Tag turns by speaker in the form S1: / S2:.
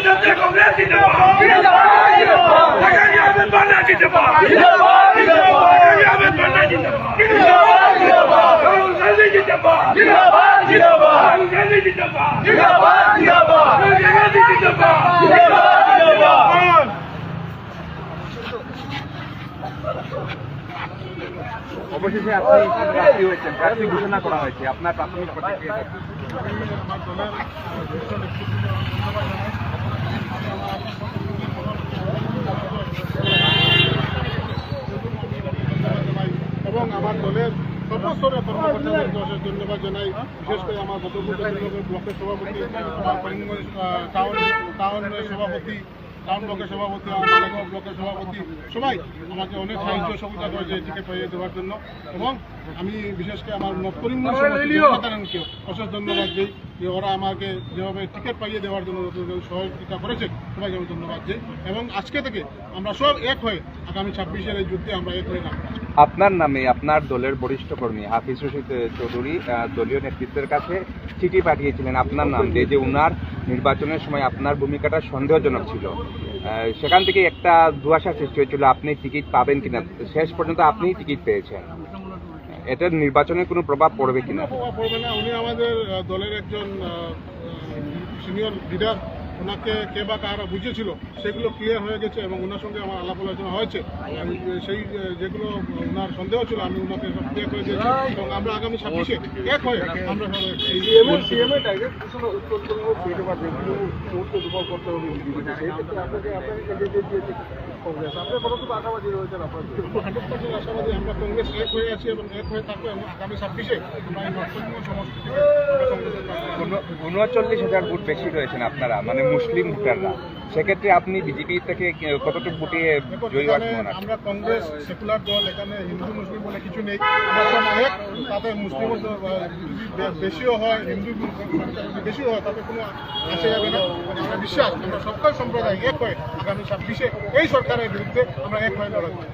S1: জাতীয় কংগ্রেস জিন্দাবাদ, ঢাকায় আহমেদ বান্না জিন্দাবাদ, আহমেদ বান্না জিন্দাবাদ, রাহুল গান্ধী জিন্দাবাদ, রাহুল গান্ধী জিন্দাবাদ, রাহুল গান্ধী জিন্দাবাদ।
S2: অবশেষে আপনি প্রার্থী হয়েছেন, প্রার্থী ঘোষণা করা হয়েছে, আপনার প্রাথমিক প্রতিক্রিয়া
S3: এবং আমার দলের সর্বস্তরের কর্মকর্তাদেরকে অশেষ ধন্যবাদ জানাই। বিশেষ করে আমার বদরপুর ব্লকের সভাপতি, টাউন সভাপতি, টাউন ব্লকের সভাপতি, আমার মালেগাঁও ব্লকের সভাপতি, সবাই আমাকে অনেক সাহায্য সহযোগিতা করেছে টিকিট পাইয়ে দেওয়ার জন্য। এবং আমি বিশেষ করে আমার নবকরিমগঞ্জ জনসাধারণকে অশেষ ধন্যবাদ দিই যে ওরা আমাকে যেভাবে টিকিট পাইয়ে দেওয়ার জন্য সহযোগিতা করেছে, সবাইকে আমি ধন্যবাদ দিই। এবং আজকে থেকে আমরা সব এক হয়ে আগামী 26-এর এই যুদ্ধে আমরা এক হয়ে নাম।
S2: আপনার নামে আপনার দলের বরিষ্ঠ কর্মী হাফিজ রশিদ চৌধুরী দলীয় নেতৃত্বের কাছে চিঠি পাঠিয়েছিলেন আপনার নাম দিয়ে, যে উনার নির্বাচনের সময় আপনার ভূমিকাটা সন্দেহজনক ছিল। সেখান থেকে একটা দুয়াশা সৃষ্টি হয়েছিল আপনি টিকিট পাবেন কিনা, শেষ পর্যন্ত আপনি টিকিট পেয়েছেন। এটার নির্বাচনে কোনো প্রভাব পড়বে কিনা?
S3: প্রভাব পড়বে না। উনি আমাদের দলের একজন সিনিয়র লিডার, ওনাকে কে বা কারা বুঝেছিল সেগুলো ক্লিয়ার হয়ে গেছে এবং ওনার সঙ্গে আমার আলাপ আলোচনা হয়েছে। সেই যেগুলো ওনার সন্দেহ ছিল আমি ওনাকে সব ক্লিয়ার করে দিয়েছি এবং আমরা আগামী 26-এ এক হয়ে আমরা আশাবাদী আমরা কংগ্রেস এক হয়ে আছি এবং এক হয়ে থাকবো এবং আগামী 26-এ আমরা এই নবকরিমগঞ্জ সমষ্টিতে
S2: 39,000 ভোট বেশি রয়েছেন আপনারা, মানে মুসলিম ভোটাররা। সেক্ষেত্রে আপনি বিজেপি থেকে কতটুকু ভোটে জয়ী হবেন?
S3: আমরা কংগ্রেস সেকুলার দল, এখানে হিন্দু মুসলিম বলে কিছু নেই। আমরা সব এক, তাতে মুসলিম বেশিও হয়, হিন্দু বেশিও হয়, তাতে কোনো আসে যাবে না। আমরা বিশ্বাস আমরা সকল সম্প্রদায় এক হয়ে আগামী 26-এ এই সরকারের বিরুদ্ধে আমরা এক হয়ে লড়াই করব।